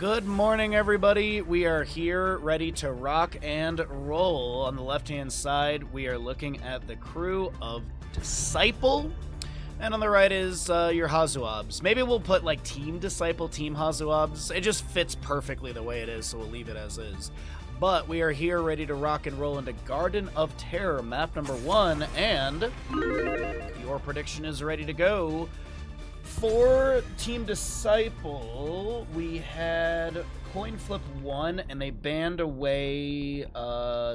Good morning, everybody. We are here ready to rock and roll. On the left-hand side, we are looking at the crew of Disciple. And on the right is your HasuObs. Maybe we'll put like Team Disciple, Team HasuObs. It just fits perfectly the way it is, so we'll leave it as is. But we are here ready to rock and roll into Garden of Terror, map number 1, and your prediction is ready to go. For Team Disciple, we had Coin Flip 1, and they banned away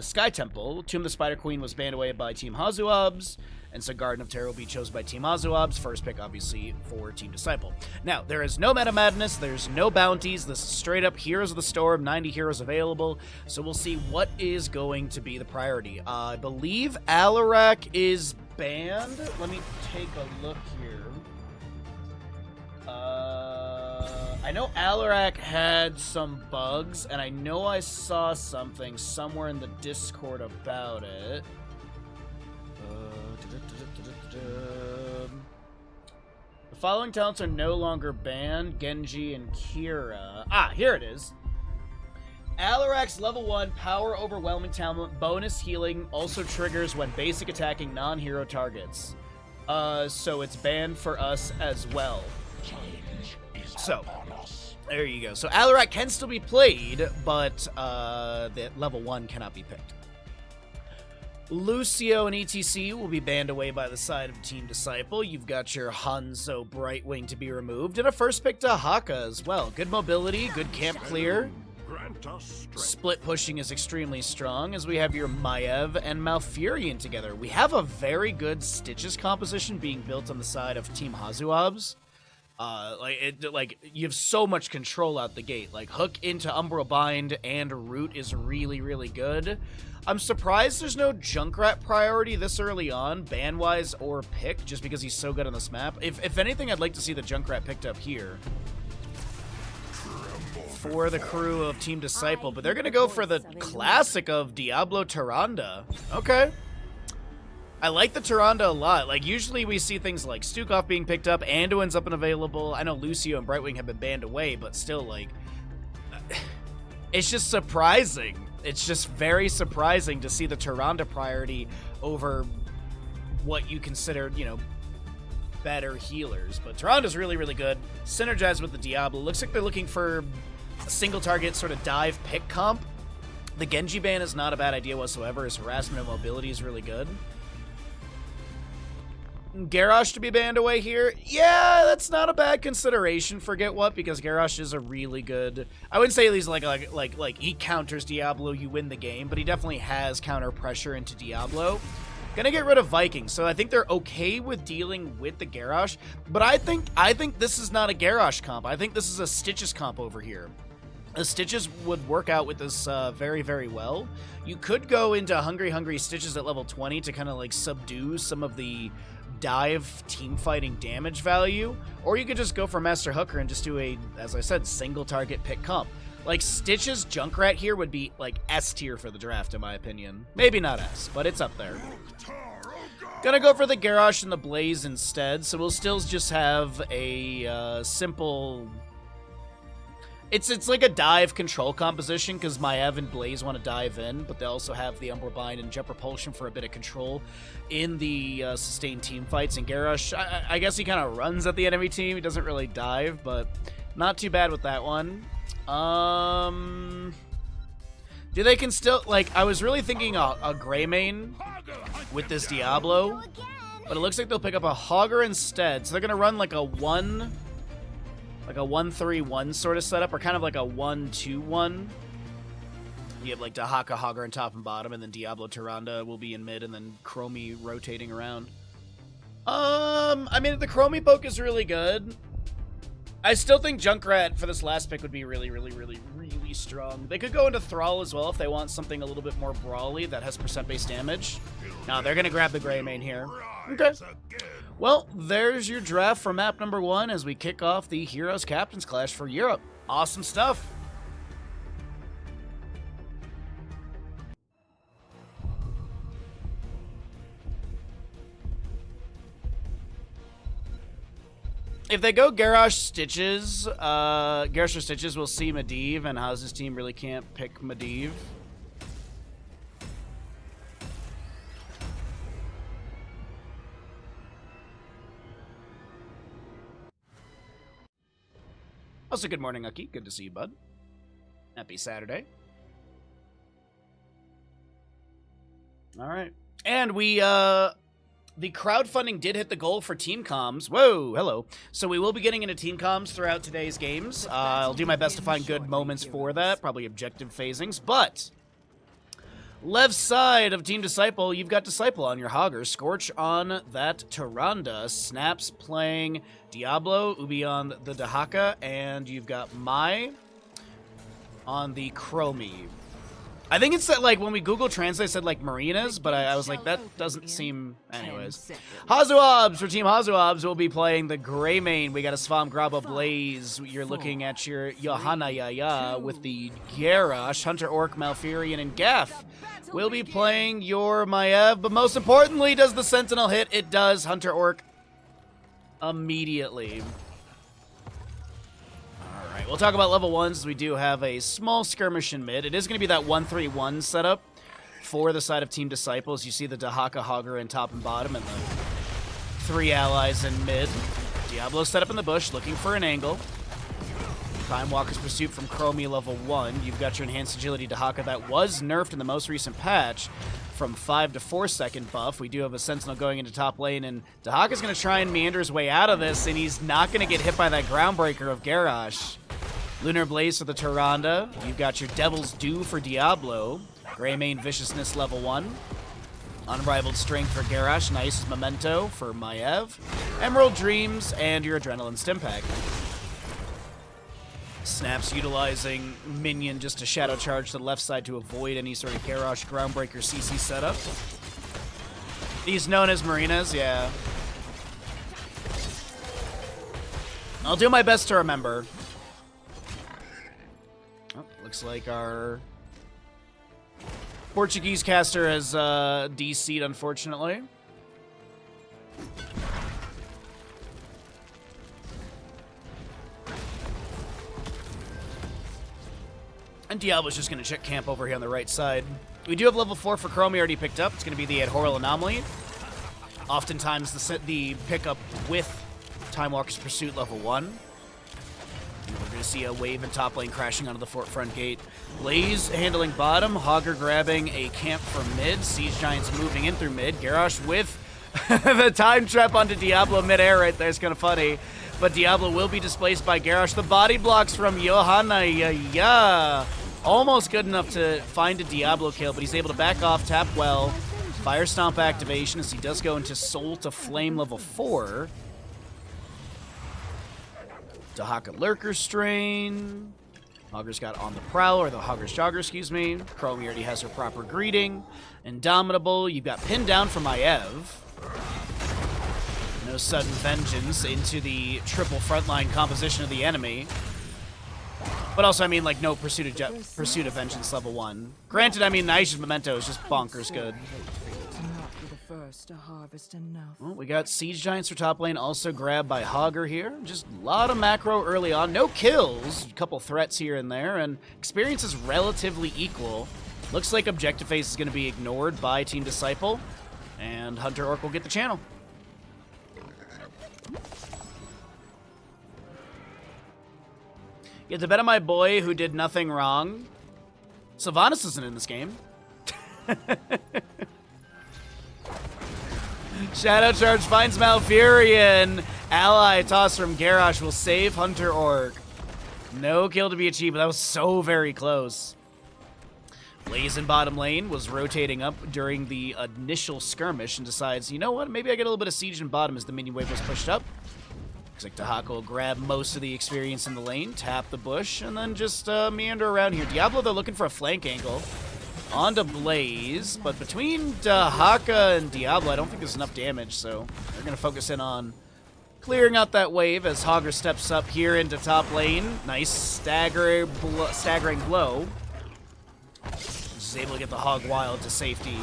Sky Temple. Tomb of the Spider Queen was banned away by Team HasuObs, and so Garden of Terror will be chosen by Team HasuObs. First pick, obviously, for Team Disciple. Now, there is no meta madness, there's no bounties, this is straight up Heroes of the Storm, 90 heroes available, so we'll see what is going to be the priority. I believe Alarak is banned. Let me take a look here. I know Alarak had some bugs, and I know I saw something somewhere in the Discord about it. The following talents are no longer banned: Genji and Kira. Ah, here it is. Alarak's level 1 power overwhelming talent bonus healing also triggers when basic attacking non-hero targets. So it's banned for us as well. So, there you go. So Alarak can still be played, but the level 1 cannot be picked. Lucio and ETC will be banned away by the side of Team Disciple. You've got your Hanzo Brightwing to be removed, and a first pick to Haka as well. Good mobility, good camp clear. Split pushing is extremely strong, as we have your Maiev and Malfurion together. We have a very good Stitches composition being built on the side of Team HasuObs. You have so much control out the gate. Like, hook into Umbral Bind and Root is really, really good. I'm surprised there's no Junkrat priority this early on, ban-wise or pick, just because he's so good on this map. If anything, I'd like to see the Junkrat picked up here for the crew of Team Disciple, but they're going to go for the classic of Diablo Tyrande. Okay. I like the Tyrande a lot. Like, usually we see things like Stukov being picked up, Anduin's up and available. I know Lucio and Brightwing have been banned away, but still, like, it's just surprising. It's just very surprising to see the Tyrande priority over what you consider, you know, better healers. But Tyrande's really, really good. Synergize with the Diablo. Looks like they're looking for a single target sort of dive pick comp. The Genji ban is not a bad idea whatsoever. His harassment and mobility is really good. Garrosh to be banned away here. Yeah, that's not a bad consideration. Forget what, because Garrosh is a really good. I wouldn't say he's like he counters Diablo, you win the game, but he definitely has counter pressure into Diablo. Gonna get rid of Vikings, so I think they're okay with dealing with the Garrosh. But I think this is not a Garrosh comp. I think this is a Stitches comp over here. The Stitches would work out with this very, very well. You could go into Hungry Stitches at level 20 to kind of like subdue some of the dive team fighting damage value, or you could just go for Master Hooker and just do a, as I said, single target pick comp. Like, Stitches Junkrat here would be like S tier for the draft, in my opinion. Maybe not S, but it's up there. Gonna go for the Garrosh and the Blaze instead, so we'll still just have a simple. It's like a dive control composition, because Maiev and Blaze want to dive in, but they also have the Umbral Bind and Jet Repulsion for a bit of control in the sustained team fights. And Garrosh, I guess he kind of runs at the enemy team. He doesn't really dive, but not too bad with that one. Do they can still, like, I was really thinking a Greymane with this Diablo, but it looks like they'll pick up a Hogger instead. So they're going to run like a 1-3-1 sort of setup, or kind of like a 1-2-1. You have like Dahaka, Hogger in top and bottom, and then Diablo Tyrande will be in mid, and then Chromie rotating around. I mean, the Chromie poke is really good. I still think Junkrat for this last pick would be really, really, really, really strong. They could go into Thrall as well if they want something a little bit more brawly that has percent-based damage. No, they're going to grab the Greymane here. Okay. Well, there's your draft for map number 1 as we kick off the Heroes Captains Clash for Europe. Awesome stuff. If they go Garrosh Stitches, Garrosh or Stitches will see Medivh, and Hazu's team really can't pick Medivh. Also, good morning, Ucky. Good to see you, bud. Happy Saturday. All right. And we, the crowdfunding did hit the goal for team comms. Whoa, hello. So we will be getting into team comms throughout today's games. I'll do my best to find good moments for that, probably objective phasings. But left side of Team Disciple, you've got Disciple on your Hogger, Scorch on that Tyrande, Snaps playing Diablo, Ubi on the Dahaka, and you've got Mai on the Chromie. I think it's that, like, when we Google Translate, it said, like, Marinas, but I was like, that doesn't seem... Anyways. HasuObs for Team HasuObs will be playing the Grey Mane. We got a Svam Graba Blaze. You're looking at your Johanna Yaya with the Garrosh, Hunter Orc, Malfurion, and Gaff. We'll be playing your Maiev, but most importantly, does the Sentinel hit? It does. Hunter Orc immediately. Alright, we'll talk about level 1s. We do have a small skirmish in mid. It is going to be that 1-3-1 setup for the side of Team Disciples. You see the Dahaka Hogger in top and bottom, and the 3 allies in mid. Diablo set up in the bush, looking for an angle. Time Walker's Pursuit from Chromie level 1. You've got your Enhanced Agility Dahaka that was nerfed in the most recent patch from 5 to 4 second buff. We do have a Sentinel going into top lane, and Dahaka's going to try and meander his way out of this, and he's not going to get hit by that Groundbreaker of Garrosh. Lunar Blaze for the Tyrande. You've got your Devil's Due for Diablo. Greymane Viciousness level 1. Unrivaled Strength for Garrosh. Nice Memento for Maiev. Emerald Dreams, and your Adrenaline Stimpak. Snaps utilizing Minion just to Shadow Charge to the left side to avoid any sort of Garrosh Groundbreaker CC setup. He's known as Marinas, yeah. I'll do my best to remember. Oh, looks like our Portuguese caster has DC'd, unfortunately. And Diablo's just going to check camp over here on the right side. We do have level 4 for Chromie already picked up. It's going to be the Adhoral Anomaly. Oftentimes the pickup with Time Walker's Pursuit level 1. And we're going to see a wave in top lane crashing onto the fort front gate. Blaze handling bottom. Hogger grabbing a camp from mid. Siege Giants moving in through mid. Garrosh with the time trap onto Diablo midair right there. It's kind of funny. But Diablo will be displaced by Garrosh. The body blocks from Johanna. Yeah. Almost good enough to find a Diablo kill, but he's able to back off, tap well. Fire Stomp activation as he does go into Soul to Flame level 4. Dahaka Lurker Strain. Hogger's got On the Prowl, or the Hogger's Jogger, excuse me. Chromie already has her proper greeting. Indomitable. You've got Pinned Down from Maiev. No sudden vengeance into the triple frontline composition of the enemy. But also, I mean, like, no Pursuit of Vengeance level 1. Granted, I mean, Naisha's Memento is just bonkers good. Well, we got Siege Giants for top lane, also grabbed by Hogger here. Just a lot of macro early on. No kills, a couple threats here and there, and experience is relatively equal. Looks like objective phase is going to be ignored by Team Disciple, and Hunter Orc will get the channel. You have to bet on my boy who did nothing wrong. Sylvanas isn't in this game. Shadow Charge finds Malfurion. Ally toss from Garrosh will save Hunter Orc. No kill to be achieved, but that was so very close. Blaze in bottom lane was rotating up during the initial skirmish and decides, you know what, maybe I get a little bit of siege in bottom as the minion wave was pushed up. Looks like Dahaka will grab most of the experience in the lane, tap the bush, and then just meander around here. Diablo, they're looking for a flank angle. Onto Blaze, but between Dahaka and Diablo, I don't think there's enough damage, so they're going to focus in on clearing out that wave as Hogger steps up here into top lane. Nice staggering blow. Just able to get the Hog Wild to safety.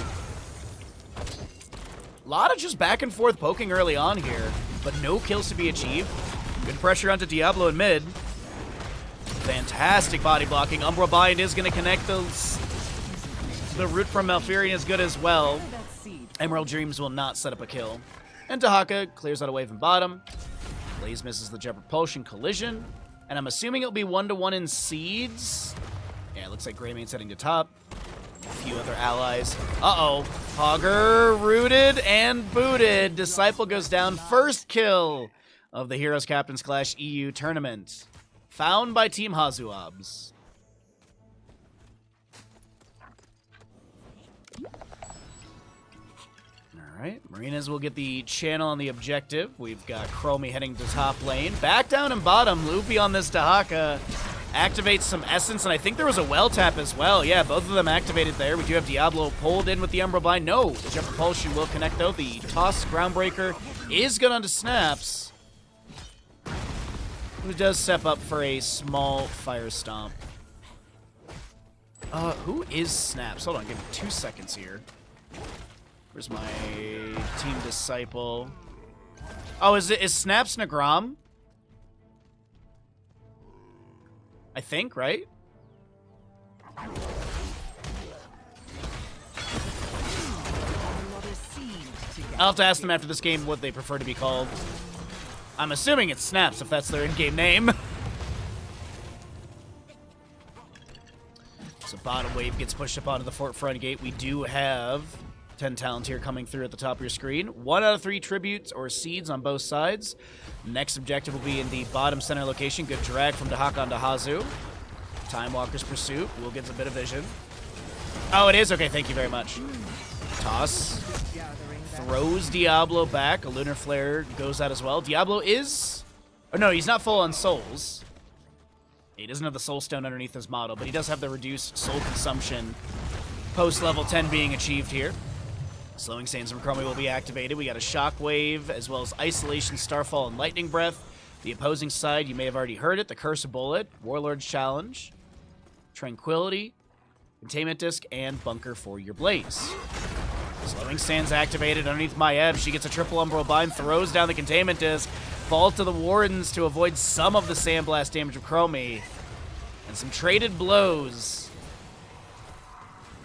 A lot of just back and forth poking early on here, but no kills to be achieved. Good pressure onto Diablo in mid. Fantastic body blocking. Umbral Bind is going to connect those. The root from Malfurion is good as well. Emerald Dreams will not set up a kill. And Dahaka clears out a wave in bottom. Blaze misses the Jet Propulsion collision. And I'm assuming it'll be 1-to-1 in seeds. Yeah, it looks like Greymane's heading to top. A few other allies. Uh-oh. Hogger rooted and booted. Disciple goes down. First kill of the Heroes Captains Clash EU tournament. Found by Team HasuObs. Alright, Marinas will get the channel on the objective. We've got Chromie heading to top lane. Back down in bottom, Loopy on this Dahaka. Activates some Essence, and I think there was a well tap as well. Yeah, both of them activated there. We do have Diablo pulled in with the Umbral Bind. No, the Jet Propulsion will connect, though. The Toss Groundbreaker is good onto Snaps, who does step up for a small Fire Stomp. Who is Snaps? Hold on, give me 2 seconds here. Where's my Team Disciple? Oh, is Snaps Nagram? I think, right? I'll have to ask them after this game what they prefer to be called. I'm assuming it's Snaps if that's their in-game name. So bottom wave gets pushed up onto the fort front gate. We do have 10 talents here coming through at the top of your screen. 1 out of 3 tributes or seeds on both sides. Next objective will be in the bottom center location. Good drag from Dahaka onto Hazu. Time Walker's Pursuit will get a bit of vision. Oh, it is? Okay, thank you very much. Toss. Throws Diablo back. A Lunar Flare goes out as well. Diablo is... Oh, no, he's not full on souls. He doesn't have the Soul Stone underneath his model, but he does have the reduced soul consumption post level 10 being achieved here. Slowing Sands from Chromie will be activated. We got a Shockwave, as well as Isolation, Starfall, and Lightning Breath. The opposing side, you may have already heard it, the Curse of Bullet, Warlord's Challenge, Tranquility, Containment Disc, and Bunker for your Blaze. Slowing Sands activated underneath Maiev. She gets a triple Umbral Bind, throws down the Containment Disc, fall to the Wardens to avoid some of the Sandblast damage of Chromie, and some traded blows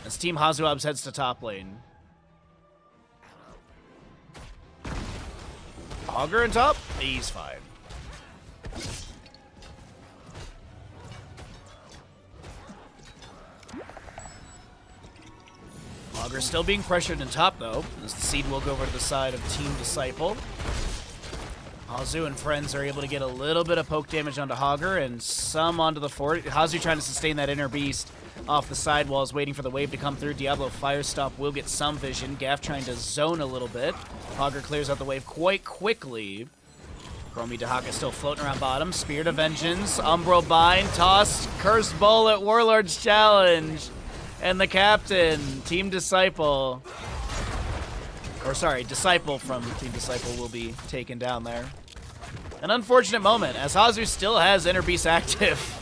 as Team HasuObs heads to top lane. Hogger in top, he's fine. Hogger still being pressured in top, though, as the seed will go over to the side of Team Disciple. Hazu and friends are able to get a little bit of poke damage onto Hogger and some onto the fort. Hazu trying to sustain that inner beast off the sidewalls, waiting for the wave to come through. Diablo Fire Stomp will get some vision. Gaff trying to zone a little bit. Hogger clears out the wave quite quickly. Chromie Dahaka still floating around bottom. Spirit of Vengeance, Umbral Bind, Toss, Cursed Bullet, Warlord's Challenge, and the captain, Team Disciple. Or sorry, Disciple from Team Disciple will be taken down there. An unfortunate moment, as Hazu still has Inner Beast active.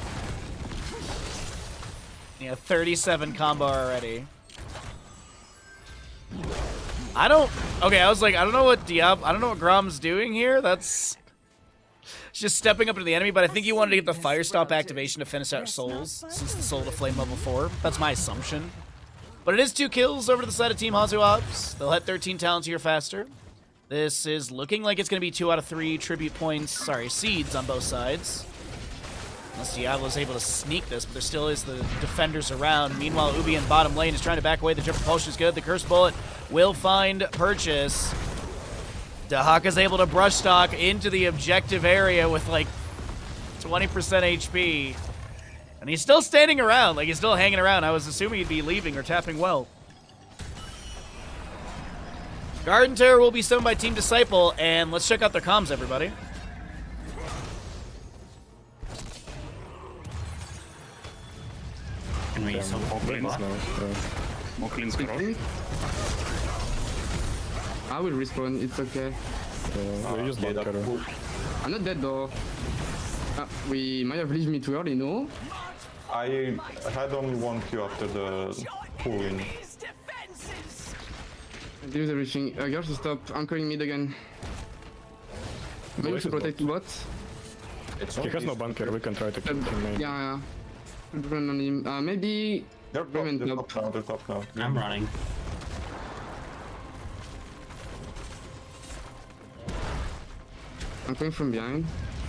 Yeah, 37 combo already. Okay, I was like, I don't know what Grom's doing here. That's just stepping up to the enemy, but I think he wanted to get the Fire Stomp activation to finish out Souls, since the Soul to Flame level 4. That's my assumption. But it is 2 kills over to the side of Team HasuObs. They'll hit 13 talents here faster. This is looking like it's going to be 2 out of 3 tribute points, seeds on both sides. Unless Diablo's able to sneak this, but there still is the defenders around. Meanwhile, Ubi in bottom lane is trying to back away. The Jet Propulsion is good. The Curse Bullet will find purchase. Dahaka's able to brush stock into the objective area with like 20% HP. And he's still standing around, like he's still hanging around. I was assuming he'd be leaving or tapping well. Garden Terror will be summoned by Team Disciple, and let's check out their comms, everybody. Can we use some Mocklins? I will respawn, it's okay. I'm not dead though. We might have leaved me too early, no? I had only 1 Q after the pull-in. Leave everything. Girls, stop anchoring mid again. Maybe to protect bot. It's He not has no easy. bunker, we can try to kill him main. Yeah. Run on him. Maybe. They're top, Women they're top. top now, they're top now. I'm running. I'm coming from behind.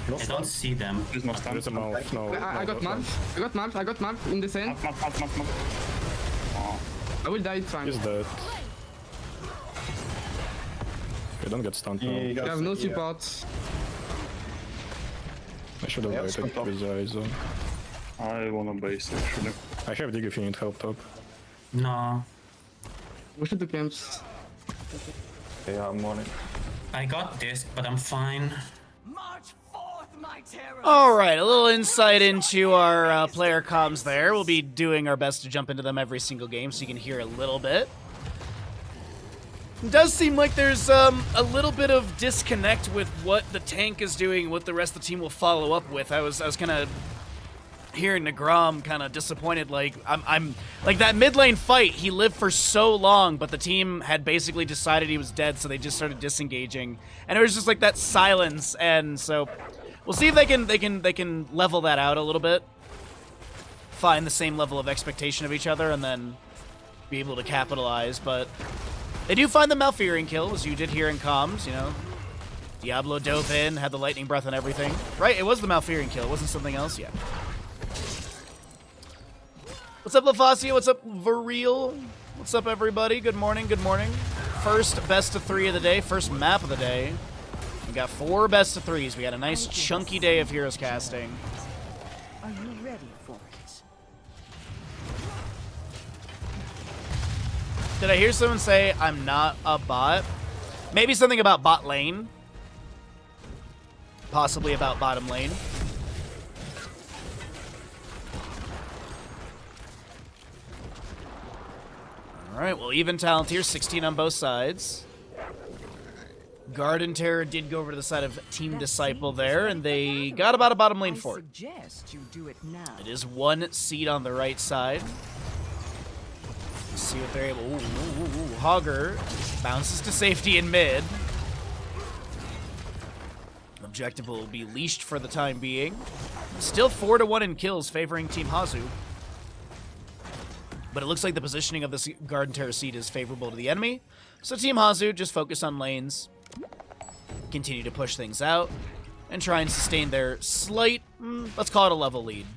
No I stun. don't see them. There's no stun. There's a mouth, no. I got Malf. I got Malf in the sand. I will die, it's fine. He's dead. Okay, don't get stunned He now. I got have no yeah. support. I should have Yeah, waited it's on top. with the eyes on. I wanna base actually. I have dig if you need help top. No. We should do camps. Yeah, I'm on it. I got this, but I'm fine. All right, a little insight into our player comms there. We'll be doing our best to jump into them every single game so you can hear a little bit. It does seem like there's a little bit of disconnect with what the tank is doing, what the rest of the team will follow up with. I was kind of hearing Negrom kind of disappointed. Like I'm like that mid lane fight. He lived for so long, but the team had basically decided he was dead, so they just started disengaging, and it was just like that silence. And so we'll see if they can level that out a little bit, find the same level of expectation of each other, and then be able to capitalize. But they do find the Malfurion kill, as you did hear in comms. You know, Diablo dove in, had the lightning breath and everything. Right, it was the Malfurion kill. It wasn't something else yet. What's up, LaFacia? What's up, Vareel? What's up, everybody? Good morning, good morning. First best of 3 of the day, first map of the day. We got 4 best of 3s. We got a nice chunky day of Heroes casting. Are you ready for it? Did I hear someone say I'm not a bot? Maybe something about bot lane. Possibly about bottom lane. Alright, well, even talent here, 16 on both sides. Garden Terror did go over to the side of Team Disciple there, and they got about a bottom lane I fort. suggest you do it now. It is 1 seed on the right side. Let's see what they're able. Ooh. Hogger bounces to safety in mid. Objective will be leashed for the time being. Still 4-1 in kills, favoring Team Hasu. But it looks like the positioning of this Garden Terror seed is favorable to the enemy. So Team Hasu just focus on lanes, continue to push things out, and try and sustain their slight, let's call it a level lead.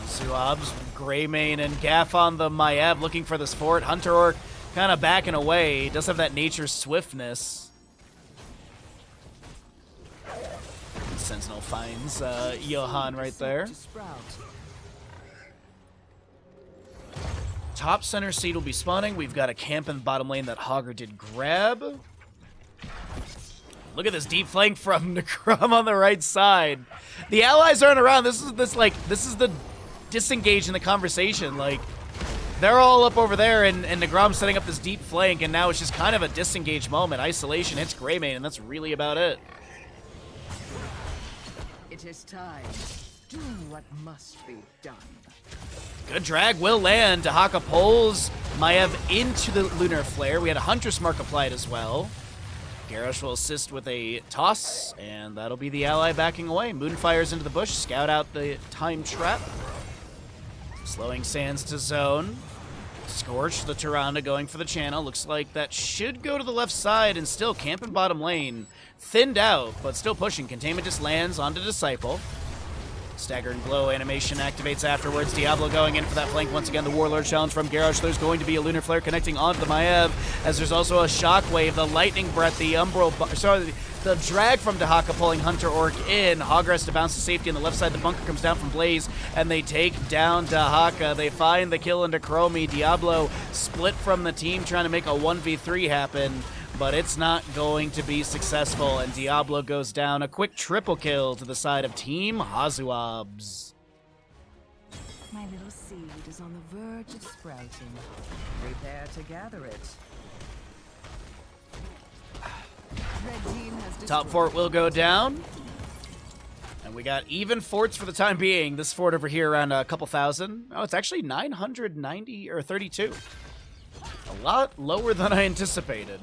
HasuObs, Greymane, and Gaff on the Maiev looking for this fort. Hunter Orc kind of backing away. He does have that nature swiftness. Sentinel finds Johan right there. Top center seed will be spawning. We've got a camp in the bottom lane that Hogger did grab. Look at this deep flank from Necrom on the right side. The allies aren't around. This is the disengage in the conversation. Like, they're all up over there, and Negrom's setting up this deep flank, and now it's just kind of a disengage moment. Isolation hits Greymane, and that's really about it. It is time. Do what must be done. Good drag will land. Dahaka pulls Maiev into the Lunar Flare. We had a Huntress mark applied as well. Garrosh will assist with a toss, and that'll be the ally backing away. Moonfire's into the bush, scout out the time trap. Slowing Sands to zone. Scorch, the Tyrande going for the channel. Looks like that should go to the left side and still camping bottom lane. Thinned out, but still pushing. Containment just lands onto Disciple. Staggering blow animation activates afterwards. Diablo going in for that flank once again. The Warlord challenge from Garrosh. There's going to be a Lunar Flare connecting onto the Maiev, as there's also a Shockwave, the Lightning Breath, the Umbral... Sorry, the drag from Dahaka pulling Hunter Orc in. Hogger has to bounce to safety on the left side. The bunker comes down from Blaze, and they take down Dahaka. They find the kill into Chromie. Diablo split from the team, trying to make a 1v3 happen, but it's not going to be successful, and Diablo goes down. A quick triple kill to the side of Team HasuObs. My little seed is on the verge of sprouting. Prepare to gather it. Red team has Top fort will go down. And we got even forts for the time being. This fort over here around a couple thousand. Oh, it's actually 990 or 32. A lot lower than I anticipated.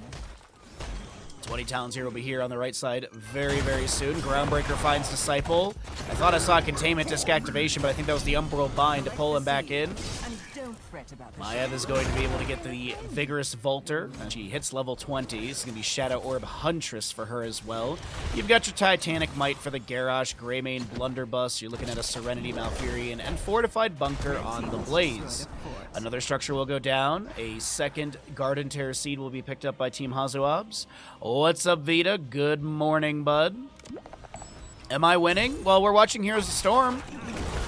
20 Talons here will be here on the right side very, very soon. Groundbreaker finds Disciple. I thought I saw Containment Disc activation, but I think that was the Umbral Bind to pull him back in. And don't fret about the Maiev is going to be able to get the Vigorous Volter, and she hits level 20. It's going to be Shadow Orb Huntress for her as well. You've got your Titanic Might for the Garrosh, Greymane Blunderbuss. You're looking at a Serenity Malfurion and Fortified Bunker on the Blaze. Another structure will go down. A second Garden Terror Seed will be picked up by Team HasuObs. What's up, Vita? Good morning, bud. Am I winning? Well, we're watching Heroes of Storm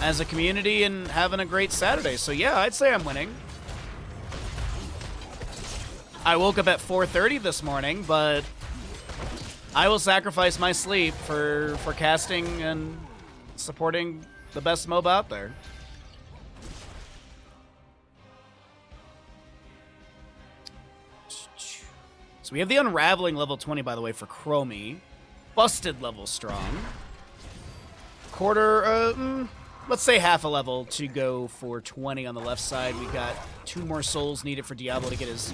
as a community and having a great Saturday. So yeah, I'd say I'm winning. I woke up at 4:30 this morning, but I will sacrifice my sleep for casting and supporting the best MOBA out there. So we have the Unraveling level 20, by the way, for Chromie. Busted level strong. Quarter, let's say half a level to go for 20 on the left side. We've got 2 more souls needed for Diablo to get his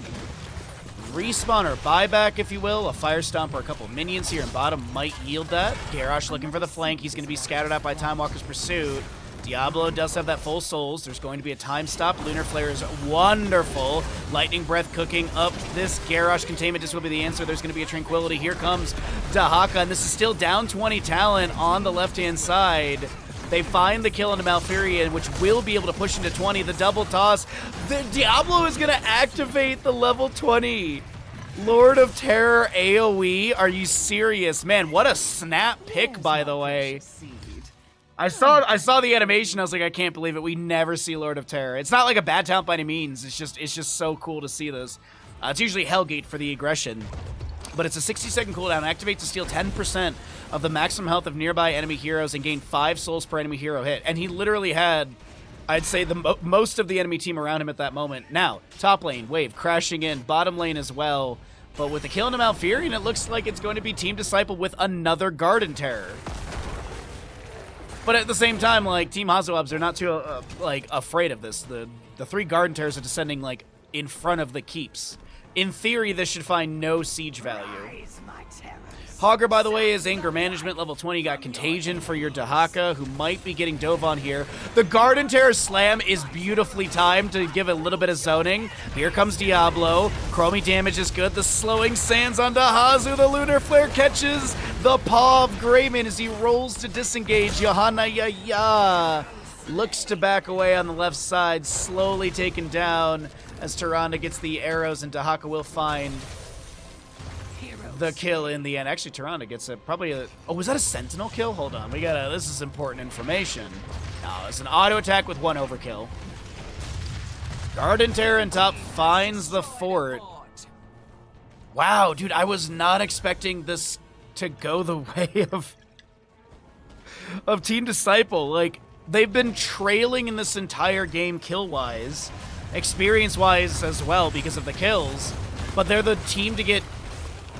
respawn or buyback, if you will. A Fire Stomp or a couple minions here in bottom might yield that. Garrosh looking for the flank. He's going to be scattered out by Time Walker's Pursuit. Diablo does have that full souls. There's going to be a time stop. Lunar Flare is wonderful. Lightning Breath cooking up this Garrosh Containment. This will be the answer. There's going to be a Tranquility. Here comes Dahaka, and this is still down 20 talent on the left-hand side. They find the kill on the Malfurion, which will be able to push into 20. The double toss. The Diablo is going to activate the level 20. Lord of Terror AoE. Are you serious? Man, what a snap pick, by the way. I saw the animation. I was like, I can't believe it. We never see Lord of Terror. It's not like a bad talent by any means. It's just so cool to see this. It's usually Hellgate for the aggression, but it's a 60-second cooldown. Activate to steal 10% of the maximum health of nearby enemy heroes and gain 5 souls per enemy hero hit. And he literally had, I'd say, the most of the enemy team around him at that moment. Now, top lane, Wave crashing in, bottom lane as well. But with the kill on the Malfurion, it looks like it's going to be Team Disciple with another Garden Terror. But at the same time, like, Team HasuObs, they're not too, like, afraid of this. The 3 Garden Terrors are descending, like, in front of the keeps. In theory, this should find no siege value. Hogger, by the way, is Anger Management, level 20. You got Contagion for your Dahaka, who might be getting dove on here. The Garden Terror Slam is beautifully timed to give a little bit of zoning. Here comes Diablo. Chromie damage is good. The slowing sands on Hazu. The Lunar Flare catches the paw of Greymane as he rolls to disengage. Johanna Yaya looks to back away on the left side, slowly taken down as Tyrande gets the arrows, and Dahaka will find the kill in the end. Actually, Tyrande gets probably a... Oh, was that a Sentinel kill? Hold on. This is important information. No, it's an auto attack with 1 overkill. Garden Terror in top finds the fort. Wow, dude, I was not expecting this to go the way of Team Disciple. Like, they've been trailing in this entire game kill-wise, experience-wise as well because of the kills, but they're the team to get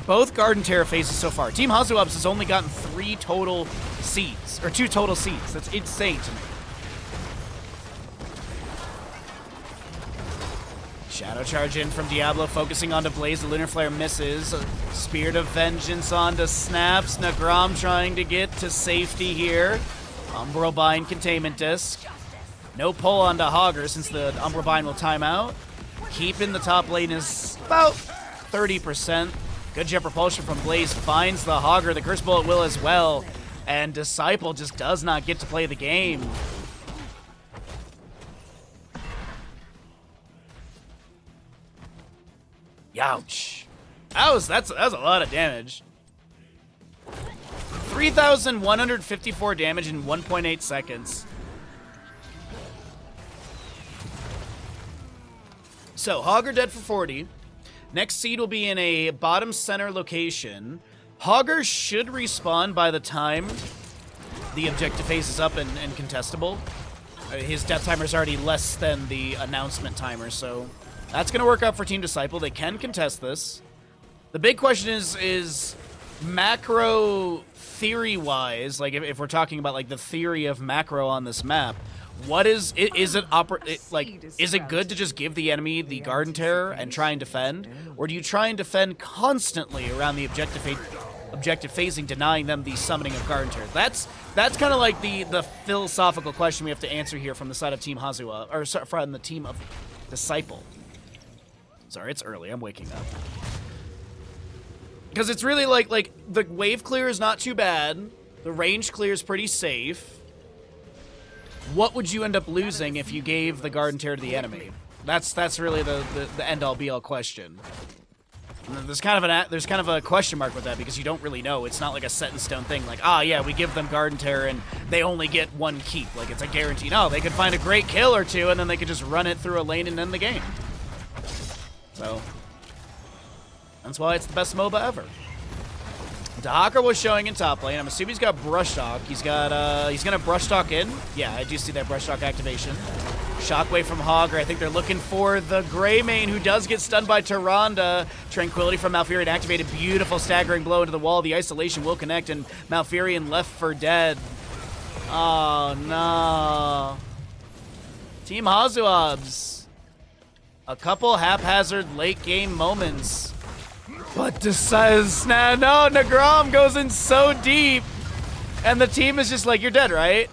both Garden Terror phases so far. Team HasuObs has only gotten 3 total seeds, or 2 total seeds. That's insane to me. Shadow Charge in from Diablo, focusing onto Blaze. The Lunar Flare misses. Spirit of Vengeance onto Snaps. Nagram trying to get to safety here. Umbral Bind Containment Disc. No pull onto Hogger since the Umbral Bind will time out. Keeping the top lane is about 30%. Good jet propulsion from Blaze finds the Hogger. The Curse Bullet will as well. And Disciple just does not get to play the game. Youch. That's a lot of damage. 3,154 damage in 1.8 seconds. So, Hogger dead for 40. Next seed will be in a bottom center location. Hogger should respawn by the time the objective phase is up and contestable. His death timer is already less than the announcement timer, so that's going to work out for Team Disciple. They can contest this. The big question is macro theory-wise, like if we're talking about like the theory of macro on this map, What is it? Is it is it good to just give the enemy the Garden Terror and try and defend, or do you try and defend constantly around the objective phasing, denying them the summoning of Garden Terror? That's kind of like the philosophical question we have to answer here from the side of Team HasuObs, or sorry, from the team of Disciple. Sorry, it's early. I'm waking up. Because it's really like the wave clear is not too bad. The range clear is pretty safe. What would you end up losing if you gave the Garden Terror to the enemy? That's really the end-all be-all question. And there's kind of a question mark with that because you don't really know. It's not like a set-in-stone thing. Like, yeah, we give them Garden Terror and they only get one keep. Like, it's a guarantee. No, they could find a great kill or two and then they could just run it through a lane and end the game. So, that's why it's the best MOBA ever. Dahaka was showing in top lane. I'm assuming he's got Brush Talk. He's gonna Brush Talk in. Yeah, I do see that Brush Talk activation. Shockwave from Hogger. I think they're looking for the Grey Mane, who does get stunned by Tyrande. Tranquility from Malfurion activated. Beautiful staggering blow into the wall. The isolation will connect, and Malfurion left for dead. Oh, no. Team HasuObs. A couple haphazard late-game moments. But decides, no, Nagram goes in so deep. And the team is just like, you're dead, right?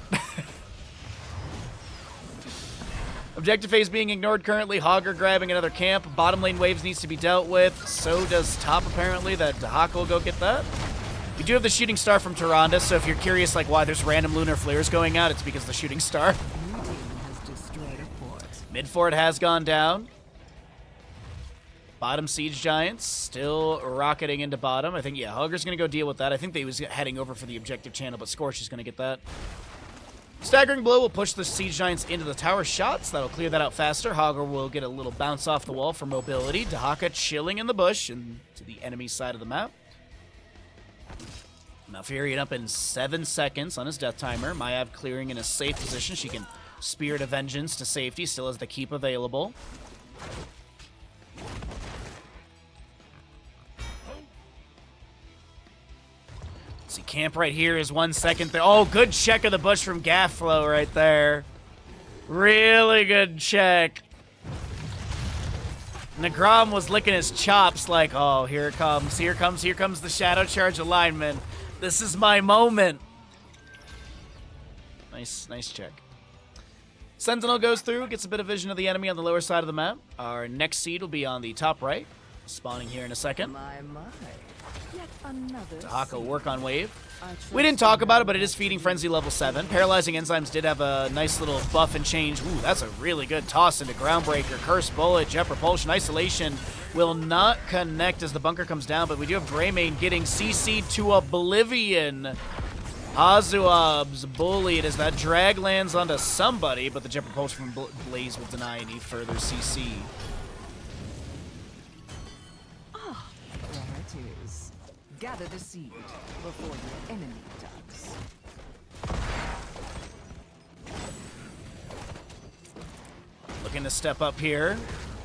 Objective phase being ignored currently. Hogger grabbing another camp. Bottom lane waves needs to be dealt with. So does top, apparently. That Dahaka will go get that. We do have the shooting star from Tyrande, so if you're curious like why there's random lunar flares going out, it's because of the shooting star. Mid fort has gone down. Bottom Siege Giants still rocketing into bottom. I think, yeah, Hogger's going to go deal with that. I think they was heading over for the objective channel, but Scorch is going to get that. Staggering Blow will push the Siege Giants into the tower shots. That'll clear that out faster. Hogger will get a little bounce off the wall for mobility. Dahaka chilling in the bush and to the enemy side of the map. Malfurion up in 7 seconds on his death timer. Mayav clearing in a safe position. She can Spirit of Vengeance to safety. Still has the keep available. See, camp right here is 1 second there. Oh, good check of the bush from Gafflow right there. Really good check. Nagram was licking his chops like, oh, here it comes, here comes the Shadow Charge alignment. This is my moment. Nice check. Sentinel goes through, gets a bit of vision of the enemy on the lower side of the map. Our next seed will be on the top right, spawning here in a second. My. Yet another Dahaka will work on wave. We didn't talk about it, but it is feeding Frenzy level 7. Paralyzing Enzymes did have a nice little buff and change. Ooh, that's a really good toss into Groundbreaker. Curse Bullet, Jet Propulsion, Isolation will not connect as the bunker comes down, but we do have Greymane getting CC'd to oblivion. HasuObs bullied as that drag lands onto somebody, but the Jet Propulsion from Blaze will deny any further CC. Gather the seed before your enemy does. Looking to step up here.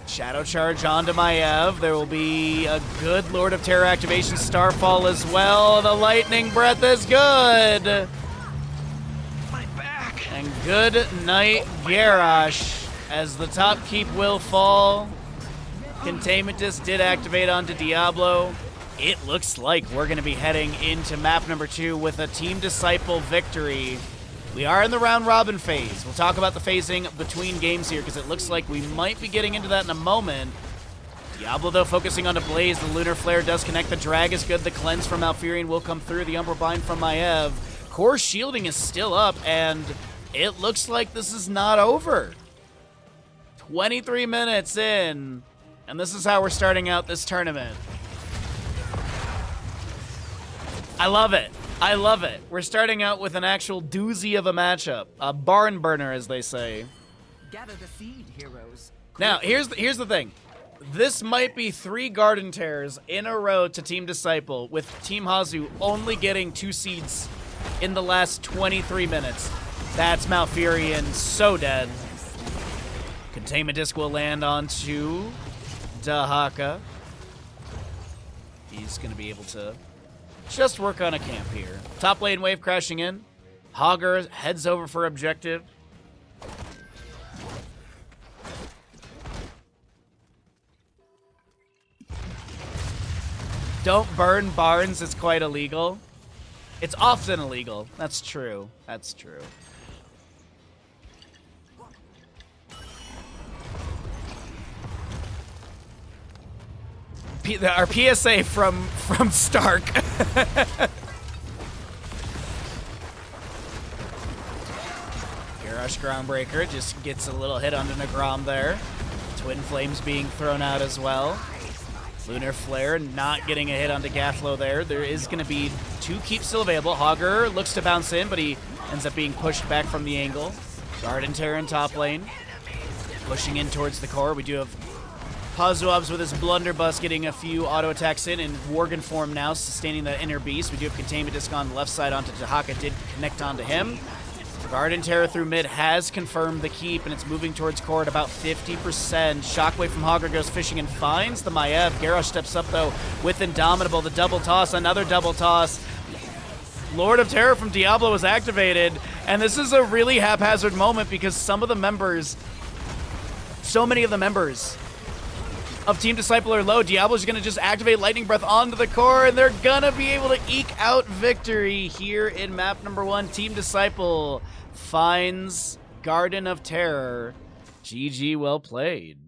Shadow Charge onto Maiev. There will be a good Lord of Terror activation, Starfall as well. The Lightning Breath is good. My back. And good night, Garrosh. As the top keep will fall. Containment Disc did activate onto Diablo. It looks like we're going to be heading into map number 2 with a Team Disciple victory. We are in the round robin phase. We'll talk about the phasing between games here because it looks like we might be getting into that in a moment. Diablo, though, focusing on the Blaze. The Lunar Flare does connect. The Drag is good. The Cleanse from Malfurion will come through. The Umbra Bind from Maiev. Core shielding is still up, and it looks like this is not over. 23 minutes in, and this is how we're starting out this tournament. I love it. I love it. We're starting out with an actual doozy of a matchup. A barn burner, as they say. Gather the seed, heroes. Now, here's the thing. This might be 3 Garden Terrors in a row to Team Disciple, with Team Hasu only getting 2 seeds in the last 23 minutes. That's Malfurion so dead. Containment Disc will land onto Dahaka. He's going to be able to just work on a camp here. Top lane wave crashing in. Hogger heads over for objective. Don't burn barns, it's quite illegal. It's often illegal. That's true. That's true. Our PSA from Stark. Garrosh Groundbreaker just gets a little hit onto Nagram there. Twin Flames being thrown out as well. Lunar Flare not getting a hit onto Gafflo there. There is going to be 2 keeps still available. Hogger looks to bounce in, but he ends up being pushed back from the angle. Garden Terror in top lane. Pushing in towards the core. We do have HasuObs with his Blunderbuss getting a few auto attacks in Worgen form now, sustaining that inner beast. We do have Containment Disc on the left side onto Tahaka, did connect onto him. Garden Terror through mid has confirmed the keep, and it's moving towards core at about 50%. Shockwave from Hogger goes fishing and finds the Maiev. Garrosh steps up, though, with Indomitable. The double toss, another double toss. Lord of Terror from Diablo was activated, and this is a really haphazard moment because so many of the members of Team Disciple are low. Diablo's going to just activate Lightning Breath onto the core, and they're going to be able to eke out victory here in map number 1. Team Disciple finds Garden of Terror. GG, well played.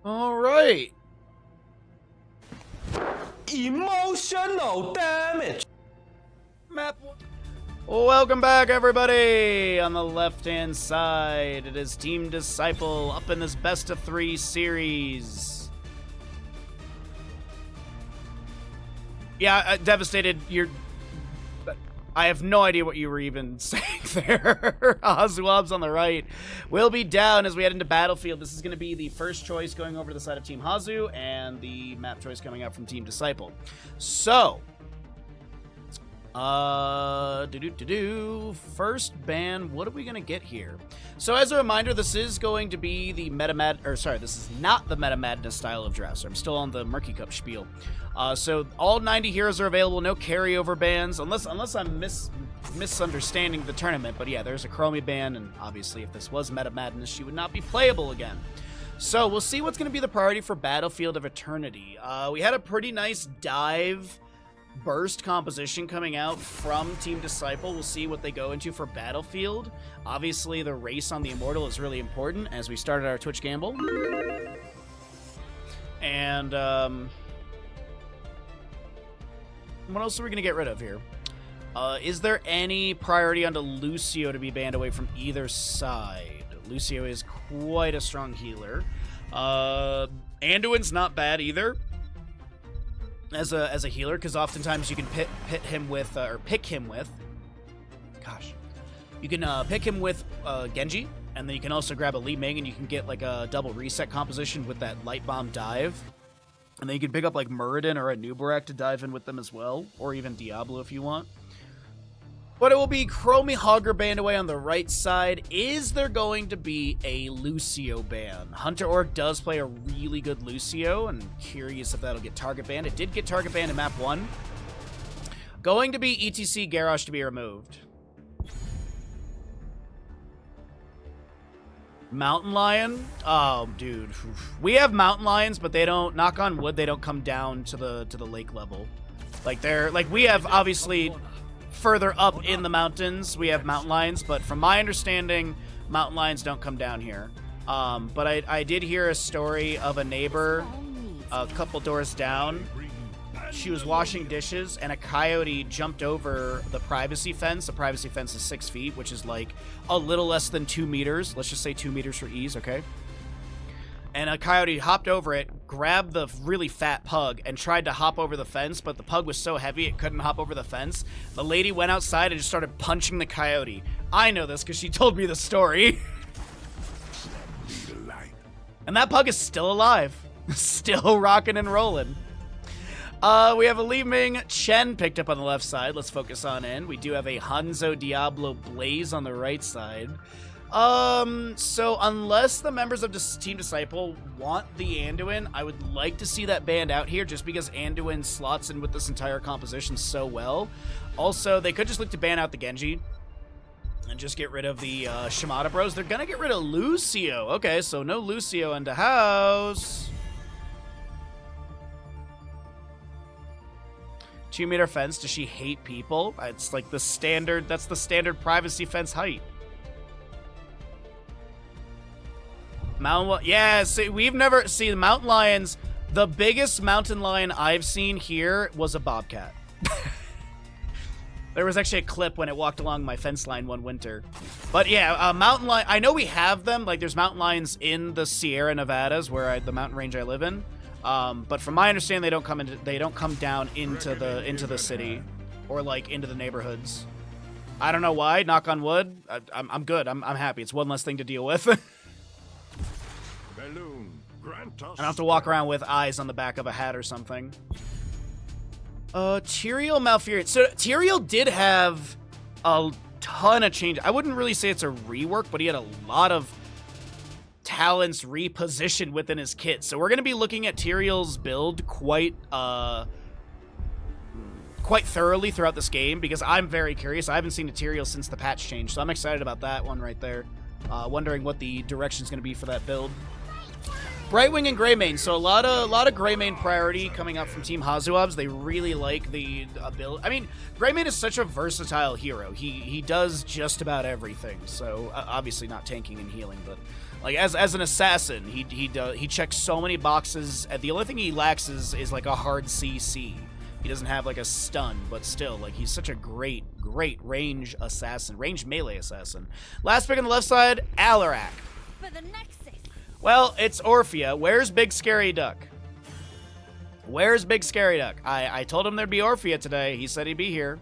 All right. Emotional damage. Map 1. Welcome back, everybody. On the left-hand side, it is Team Disciple up in this best of 3 series. Yeah, Devastated, I have no idea what you were even saying there. HasuObs on the right will be down as we head into Battlefield. This is going to be the first choice going over to the side of Team Hasu and the map choice coming out from Team Disciple. So, first ban, what are we going to get here? So as a reminder, this is going to be the this is not the Meta Madness style of draft. So I'm still on the Murky Cup spiel. So all 90 heroes are available, no carryover bans, unless I'm misunderstanding the tournament. But yeah, there's a Chromie ban, and obviously if this was Meta Madness, she would not be playable again. So we'll see what's going to be the priority for Battlefield of Eternity. We had a pretty nice dive burst composition coming out from Team Disciple. We'll see what they go into for Battlefield. Obviously, the race on the Immortal is really important as we started our Twitch gamble. And, what else are we going to get rid of here? Is there any priority onto Lucio to be banned away from either side? Lucio is quite a strong healer. Anduin's not bad either as a healer, because oftentimes you can pick him with Genji, and then you can also grab a Li Ming, and you can get like a double reset composition with that Light Bomb dive. And then you can pick up like Muradin or a Nubarak to dive in with them as well, or even Diablo if you want. But it will be Chromie Hogger banned away on the right side. Is there going to be a Lucio ban? Hunter Orc does play a really good Lucio, and curious if that'll get target banned. It did get target banned in map 1. Going to be ETC Garrosh to be removed. Mountain Lion? Oh, dude. We have Mountain Lions, but they don't, knock on wood, they don't come down to the lake level. Like we have obviously further up in the mountains, we have mountain lions, but from my understanding, mountain lions don't come down here. But I did hear a story of a neighbor a couple doors down. She was washing dishes, and a coyote jumped over the privacy fence. The privacy fence is 6 feet, which is like a little less than 2 meters. Let's just say 2 meters for ease, okay? And a coyote hopped over it, grabbed the really fat pug and tried to hop over the fence, but the pug was so heavy it couldn't hop over the fence. The lady went outside and just started punching the coyote. I know this because she told me the story. And that pug is still alive. Still rocking and rolling. We have a Li Ming Chen picked up on the left side. Let's focus on in. We do have a Hanzo Diablo Blaze on the right side. So unless the members of Team Disciple want the Anduin, I would like to see that banned out here just because Anduin slots in with this entire composition so well. Also, they could just look to ban out the Genji and just get rid of the Shimada Bros. They're gonna get rid of Lucio. Okay, so no Lucio into house. 2-meter fence. Does she hate people? It's like the standard, that's the standard privacy fence height. Yeah, see, we've never seen mountain lions. The biggest mountain lion I've seen here was a bobcat. There was actually a clip when it walked along my fence line one winter. But yeah, mountain lion, I know we have them. Like there's mountain lions in the Sierra Nevadas where the mountain range I live in. But from my understanding, they don't come down into the city or like into the neighborhoods. I don't know why. Knock on wood. I'm good. I'm happy. It's one less thing to deal with. I don't have to walk around with eyes on the back of a hat or something. Tyrael Malfurion. So Tyrael did have a ton of change. I wouldn't really say it's a rework, but he had a lot of talents repositioned within his kit. So we're going to be looking at Tyrael's build quite thoroughly throughout this game because I'm very curious. I haven't seen a Tyrael since the patch change, so I'm excited about that one right there. Wondering what the direction's going to be for that build. Brightwing and Greymane. So a lot of Greymane priority coming up from Team HasuObs. They really like the build. I mean, Greymane is such a versatile hero. He does just about everything. So obviously not tanking and healing, but like as an assassin, he checks so many boxes. The only thing he lacks is like a hard CC. He doesn't have like a stun, but still, like he's such a great range assassin, range melee assassin. Last pick on the left side, Alarak. For the Nexus. Well, it's Orphea. Where's Big Scary Duck? Where's Big Scary Duck? I told him there'd be Orphea today. He said he'd be here.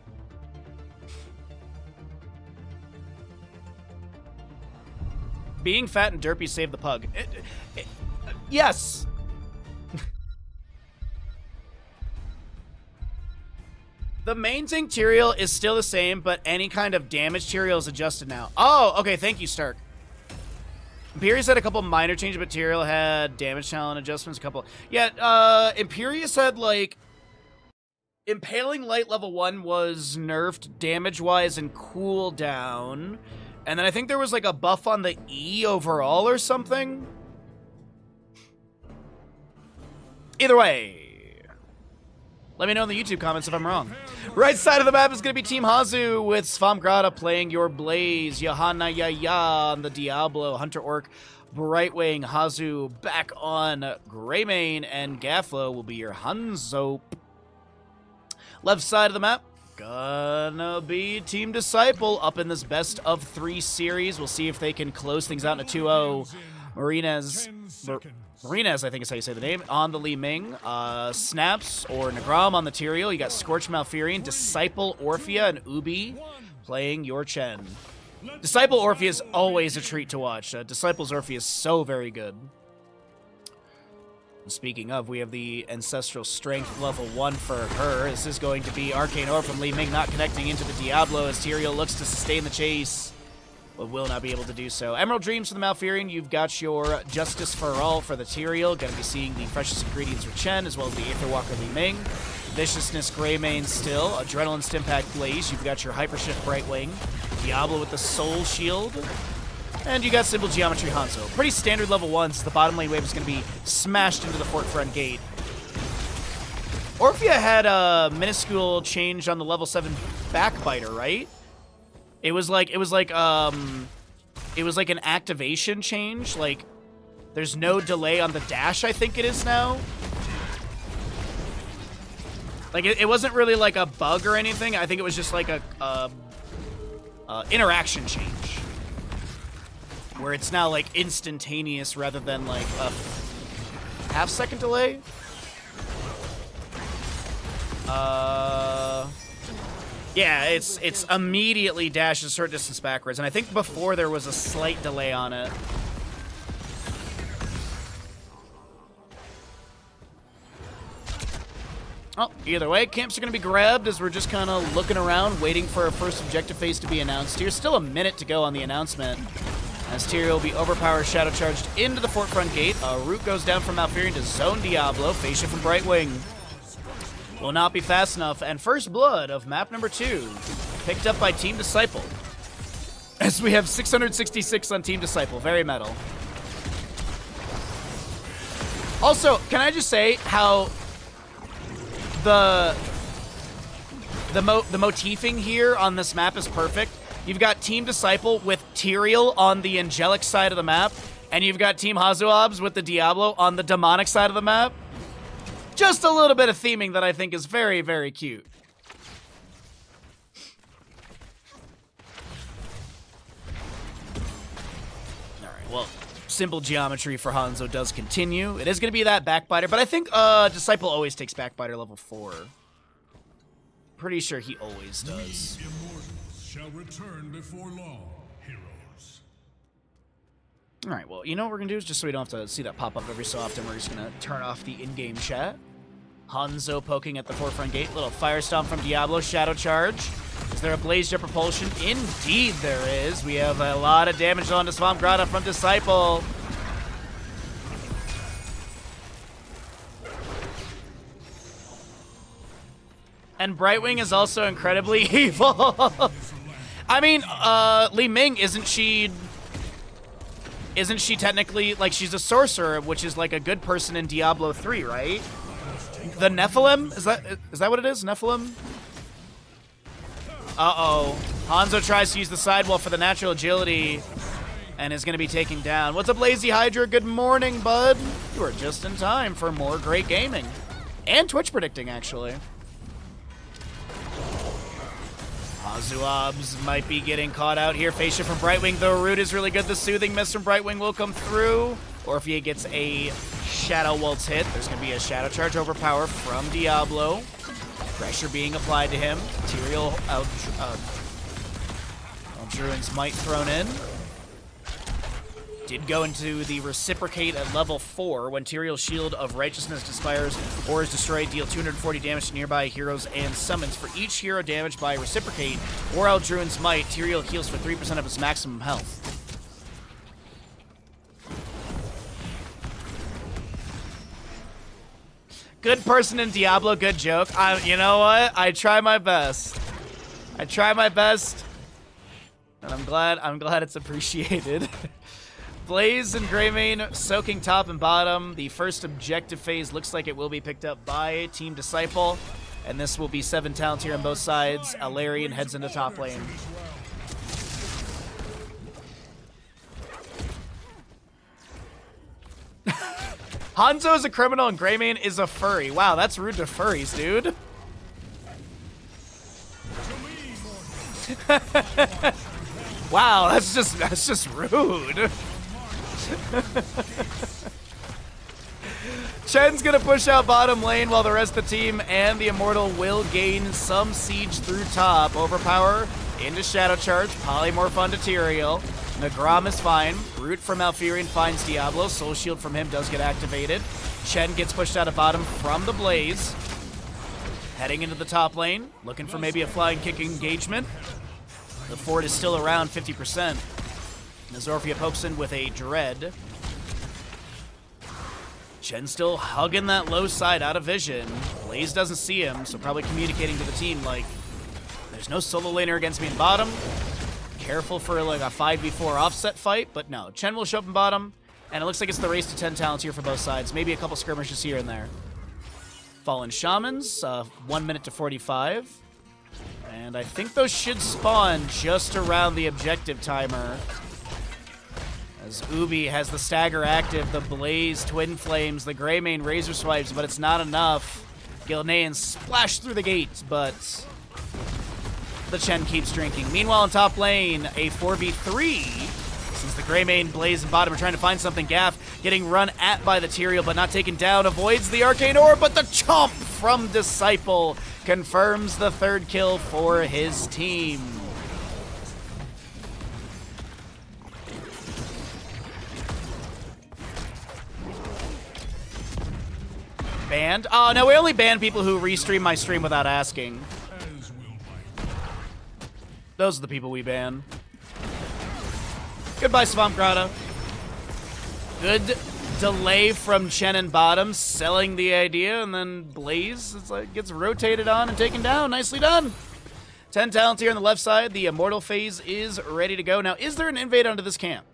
Being fat and derpy saved the pug. Yes. The main thing Tyrael is still the same, but any kind of damage Tyrael is adjusted now. Oh, okay. Thank you, Stark. Imperius had a couple minor changes, but Tyrael had damage talent adjustments, a couple. Yeah, Imperius had, like, Impaling Light level 1 was nerfed damage-wise and cooldown. And then I think there was, like, a buff on the E overall or something. Either way. Let me know in the YouTube comments if I'm wrong. Right side of the map is going to be Team Hazu with Svamgrada playing your Blaze. Johanna Yaya on the Diablo. Hunter Orc, Brightwing, Hazu back on Greymane, and Gaflo will be your Hanzo. Left side of the map, gonna be Team Disciple up in this best of 3 series. We'll see if they can close things out in a 2-0. Marinez, I think is how you say the name, on the Li Ming. Snaps or Nagram on the Tyrael. You got Scorch Malfurion, Disciple Orphea, and Ubi playing your Chen. Disciple Orphea is always a treat to watch. Disciple's Orphea is so very good. And speaking of, we have the Ancestral Strength level 1 for her. This is going to be Arcane Orb from Li Ming not connecting into the Diablo as Tyrael looks to sustain the chase, but will not be able to do so. Emerald Dreams for the Malfurion. You've got your Justice for All for the Tyrael. Going to be seeing the freshest ingredients for Chen, as well as the Aetherwalker Li Ming. Viciousness Greymane still. Adrenaline Stimpack Blaze. You've got your Hypershift Brightwing. Diablo with the Soul Shield. And you got Simple Geometry Hanzo. Pretty standard level 1s. The bottom lane wave is going to be smashed into the fort front gate. Orphea had a minuscule change on the level 7 Backbiter, right? It was like an activation change. Like, there's no delay on the dash, I think it is now. Like, it wasn't really like a bug or anything. I think it was just like a interaction change, where it's now like instantaneous rather than like half-second delay. Yeah, it's immediately dashes short distance backwards, and I think before there was a slight delay on it. Oh, either way, camps are going to be grabbed as we're just kind of looking around, waiting for our first objective phase to be announced here. Still a minute to go on the announcement, as Tyrael will be overpowered, shadow charged into the fort front gate. A root goes down from Malfurion to zone Diablo. Phase shift from Brightwing will not be fast enough, and first blood of map number 2 picked up by Team Disciple, as we have 666 on Team Disciple. Very metal. Also, can I just say how the motifing here on this map is perfect? You've got Team Disciple with Tyrael on the angelic side of the map, and you've got Team HasuObs with the Diablo on the demonic side of the map. Just a little bit of theming that I think is very, very cute. Alright, well, simple geometry for Hanzo does continue. It is going to be that Backbiter, but I think Disciple always takes Backbiter level 4. Pretty sure he always does. Shall return before long, heroes. Alright, well, you know what we're going to do is just so we don't have to see that pop up every so often, we're just going to turn off the in-game chat. Hanzo poking at the forefront gate. Little fire stomp from Diablo. Shadow charge. Is there a Blaze Jet propulsion? Indeed there is. We have a lot of damage on the Swamp Grotto from Disciple. And Brightwing is also incredibly evil. I mean, Li Ming, isn't she technically, like, she's a sorcerer, which is like a good person in Diablo 3, right? The Nephilim? Is that what it is? Nephilim? Uh-oh. Hanzo tries to use the sidewall for the natural agility and is going to be taken down. What's up, Lazy Hydra? Good morning, bud. You are just in time for more great gaming. And Twitch predicting, actually. HasuObs might be getting caught out here. Phase shift from Brightwing. The root is really good. The soothing mist from Brightwing will come through. Or if he gets a Shadow Waltz hit, there's going to be a Shadow Charge overpower from Diablo. Pressure being applied to him. Tyrael Druin's Might thrown in. Did go into the Reciprocate at level 4 when Tyrael's Shield of Righteousness expires or is destroyed. Deal 240 damage to nearby heroes and summons. For each hero damaged by Reciprocate or Eldruin's Might, Tyrael heals for 3% of his maximum health. Good person in Diablo, good joke. You know what? I try my best. I try my best, and I'm glad it's appreciated. Blaze and Greymane soaking top and bottom. The first objective phase looks like it will be picked up by Team Disciple, and this will be 7 talents here on both sides. Alarian heads into top lane. Hanzo is a criminal and Greymane is a furry. Wow, that's rude to furries, dude. Wow, that's just rude. Chen's gonna push out bottom lane while the rest of the team and the Immortal will gain some siege through top. Overpower into Shadow Charge. Polymorph onto Tyrael. Nagram is fine. Root from Malfurion finds Diablo. Soul Shield from him does get activated. Chen gets pushed out of bottom from the Blaze. Heading into the top lane. Looking for maybe a flying kick engagement. The fort is still around 50%. Nazorphia pokes in with a Dread. Chen still hugging that low side out of vision. Blaze doesn't see him, so probably communicating to the team like, there's no solo laner against me in bottom. Careful for like a 5v4 offset fight, but no. Chen will show up in bottom, and it looks like it's the race to 10 talents here for both sides. Maybe a couple skirmishes here and there. Fallen Shamans, 1 minute to 45. And I think those should spawn just around the objective timer. As Ubi has the stagger active, the Blaze, Twin Flames, the Greymane Razor Swipes, but it's not enough. Gilnean splash through the gates, but the Chen keeps drinking. Meanwhile, in top lane, a 4v3. Since the Greymane, Blaze, and bottom are trying to find something, Gaff getting run at by the Tyrael, but not taken down. Avoids the Arcane Orb, but the chomp from Disciple confirms the 3rd kill for his team. Banned? Oh, no, we only ban people who restream my stream without asking. Those are the people we ban. Goodbye, Swamp Grotto. Good delay from Chen and Bottom, selling the idea, and then Blaze gets rotated on and taken down. Nicely done. 10 talents here on the left side. The Immortal phase is ready to go. Now, is there an invade onto this camp?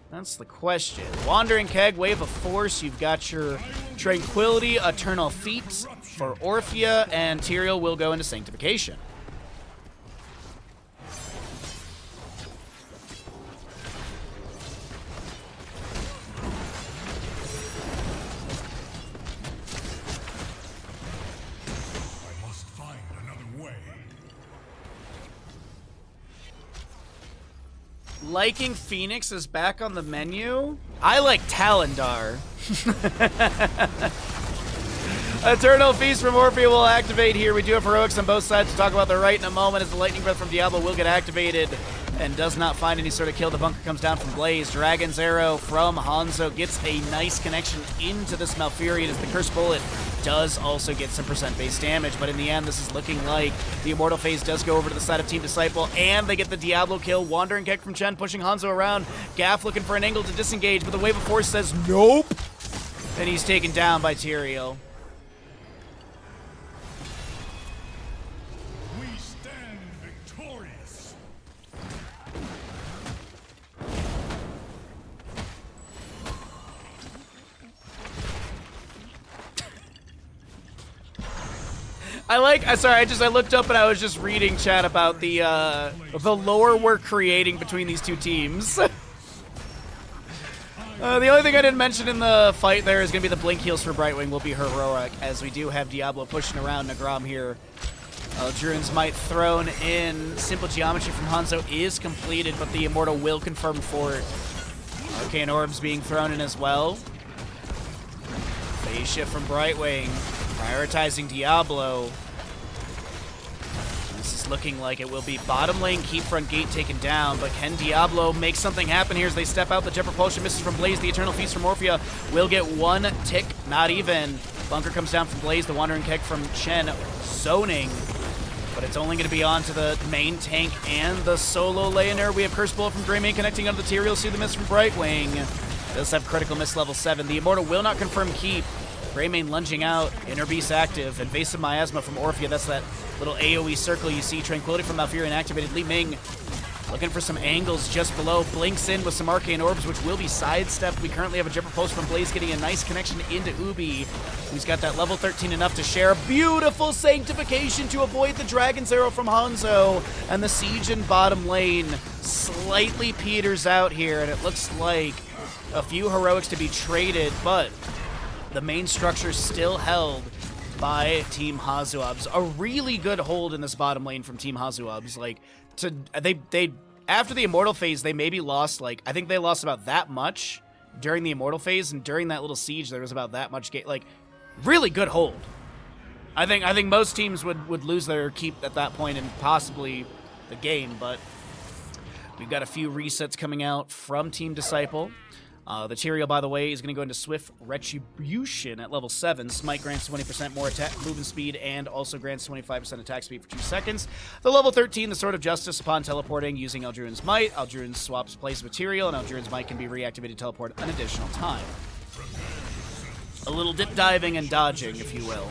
That's the question. Wandering Keg, Wave of Force. You've got your Tranquility, Eternal Feet for Orphea, and Tyrael will go into Sanctification. I must find another way. Liking Phoenix is back on the menu. I like Talendar. Eternal Feast from Orphea will activate here. We do have heroics on both sides to talk about the right in a moment as the Lightning Breath from Diablo will get activated and does not find any sort of kill. The bunker comes down from Blaze. Dragon's Arrow from Hanzo gets a nice connection into this Malfurion as the Curse Bullet does also get some percent base damage, but in the end, this is looking like the Immortal phase does go over to the side of Team Disciple, and they get the Diablo kill. Wandering Keg from Chen pushing Hanzo around. Gaff looking for an angle to disengage, but the Wave of Force says nope, and he's taken down by Tyrael. We stand victorious. I looked up and I was just reading chat about the lore we're creating between these two teams. The only thing I didn't mention in the fight there is going to be the blink heals for Brightwing will be heroic, as we do have Diablo pushing around Nagram here. Druin's Might thrown in. Simple Geometry from Hanzo is completed, but the Immortal will confirm for it. Arcane Orbs being thrown in as well. Phase shift from Brightwing. Prioritizing Diablo. This is looking like it will be bottom lane, keep front gate taken down, but can Diablo make something happen here as they step out? The Jet Propulsion misses from Blaze. The Eternal Feast from Orphea will get one tick, not even. Bunker comes down from Blaze. The Wandering Keg from Chen zoning, but it's only going to be on to the main tank and the solo laner. We have Curse Bullet from Greymane connecting onto the Tyrael. See the miss from Brightwing. Does have critical miss level 7. The Immortal will not confirm keep. Greymane lunging out, Inner Beast active, Invasive Miasma from Orphea. That's that little AoE circle you see. Tranquility from Malfurion activated. Li Ming looking for some angles just below. Blinks in with some Arcane Orbs, which will be sidestepped. We currently have a Jet Propulse from Blaze getting a nice connection into Ubi, who's got that level 13 enough to share. Beautiful Sanctification to avoid the Dragon's Arrow from Hanzo. And the siege in bottom lane slightly peters out here, and it looks like a few heroics to be traded, but the main structure still held by Team HasuObs. A really good hold in this bottom lane from Team HasuObs. Like, they after the Immortal phase, they maybe lost, like, I think they lost about that much during the Immortal phase, and during that little siege, there was about that much game. Like, really good hold. I think most teams would lose their keep at that point and possibly the game, but we've got a few resets coming out from Team Disciple. The Tyrael, by the way, is going to go into Swift Retribution at level 7. Smite grants 20% more attack movement speed and also grants 25% attack speed for 2 seconds. The level 13, the Sword of Justice, upon teleporting using Eldruin's Might. Eldruin swaps place with Tyrael, and Eldruin's Might can be reactivated to teleport an additional time. A little dip diving and dodging, if you will.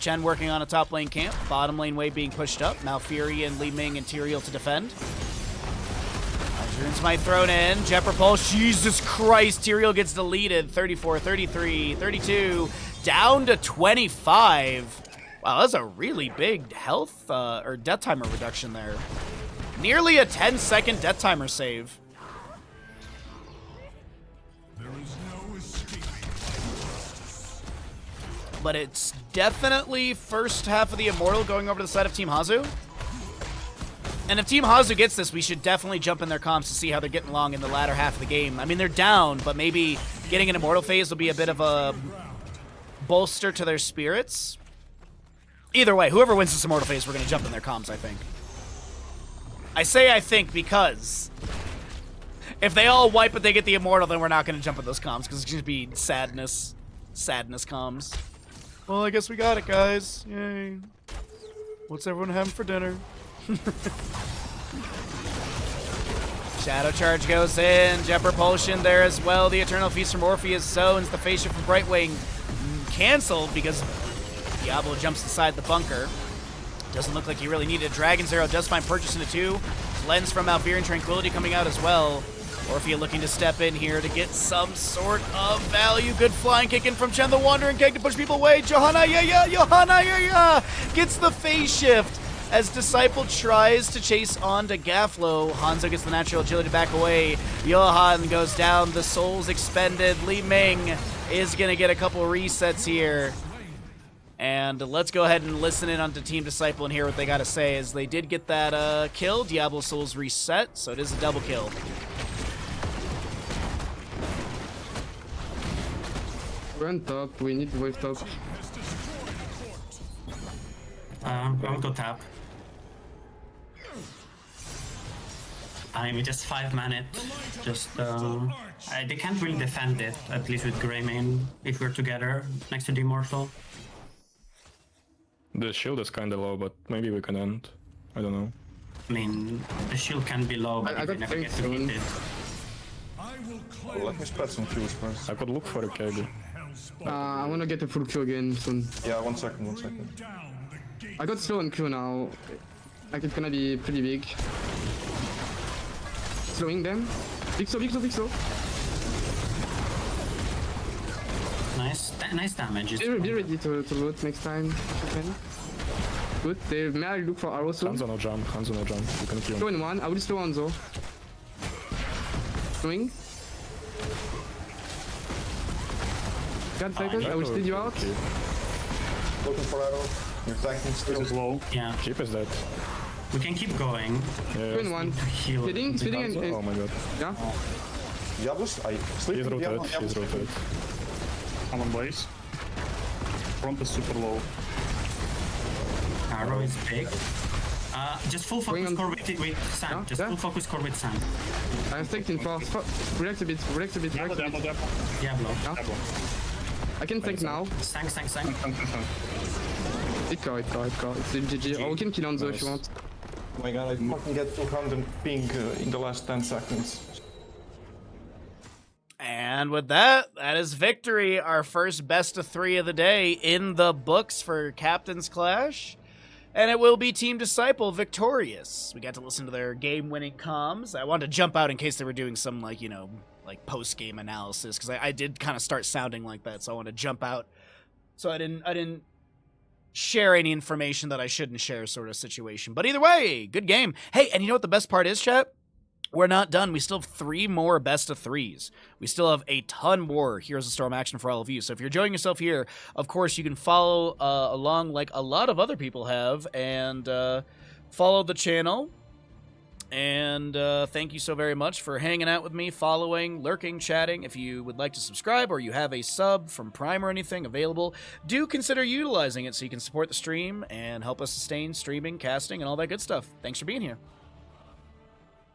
Chen working on a top lane camp. Bottom lane wave being pushed up. Malfurion, Li Ming, and Tyrael to defend. Druin's Might thrown in. Jet Propulse. Jesus Christ. Tyrael gets deleted. 34, 33, 32. Down to 25. Wow, that's a really big health or death timer reduction there. Nearly a 10-second death timer save. There is no escaping justice. But it's definitely first half of the Immortal going over to the side of Team Hazu. And if Team Hazu gets this, we should definitely jump in their comps to see how they're getting along in the latter half of the game. I mean, they're down, but maybe getting an Immortal phase will be a bit of a bolster to their spirits. Either way, whoever wins this Immortal phase, we're going to jump in their comps, I think. I say I think because if they all wipe but they get the Immortal, then we're not going to jump in those comps because it's going to be sadness. Sadness comms. Well, I guess we got it, guys. Yay. What's everyone having for dinner? Shadow Charge goes in. Jet Propulsion there as well. The Eternal Feast from Orpheus zones. The Phase Shift from Brightwing canceled because Diablo jumps inside the bunker. Doesn't look like he really needed. Dragon's Arrow does find purchase into 2. Lens from Malfurion Tranquility coming out as well. Orphea looking to step in here to get some sort of value. Good flying kick in from Chen the Wandering Keg to push people away. Johanna gets the Phase Shift as Disciple tries to chase on to Gaflo. Hanzo gets the natural agility to back away. Johan goes down. The soul's expended. Li Ming is going to get a couple resets here. And let's go ahead and listen in onto Team Disciple and hear what they got to say, as they did get that kill. Diablo Soul's reset, so it is a double kill. We're on top. We need to wave top. I'll go tap. I mean, just 5 mana. Just they can't really defend it, at least with Greymane, if we're together next to the Immortal. The shield is kinda low, but maybe we can end. I don't know. I mean, the shield can be low, but I if we got never get to soon. hit it. I will claim Let me spread some Qs first. I could look for a KD. I wanna get a full Q again soon. Yeah, 1 second, 1 second. down the gate. I got slow on Q now. Like it's gonna be pretty big. Slowing them. Big slow, big slow, big slow. Nice damage. Be ready to loot next time if you can. Good. They may look for arrow soon. Hanzo no jump, Hanzo no jump. You can kill Slow him. in 1. I will slow on though. Slowing. 10 seconds. I will steal you out. Keep. Looking for arrow. You're tanking This still. is low. Yeah, Keep is dead. we can keep going. Yeah, Two in 1. To heal. Speeding Hanzo? and Oh my god. yeah. Diablos? I sleep He's in rotated, Diablo. he's rotated. I'm on base. Front is super low. Arrow is big. Just full focus on- core with Sam. Yeah, Just yeah. full focus core with Sam. I have taken for relax a bit, relax a bit, Demo, relax a demo, bit. demo. Diablo. Demo. I can tank now. Sang. Tank. It got. It's GG. Or we can kill Hanzo if you want. Oh my god, I fucking get 200 ping in the last 10 seconds. And with that, that is victory. Our first best of 3 of the day in the books for Captain's Clash. And it will be Team Disciple victorious. We got to listen to their game-winning comms. I wanted to jump out in case they were doing some, like, you know, like post-game analysis, because I did kind of start sounding like that, so I want to jump out. So I didn't share any information that I shouldn't share, sort of situation. But either way, good game. Hey, and you know what the best part is, chat? We're not done. We still have 3 more best of 3s. We still have a ton more Heroes of Storm action for all of you. So if you're enjoying yourself here, of course, you can follow along like a lot of other people have and follow the channel. And thank you so very much for hanging out with me, following, lurking, chatting. If you would like to subscribe or you have a sub from Prime or anything available, do consider utilizing it so you can support the stream and help us sustain streaming, casting, and all that good stuff. Thanks for being here.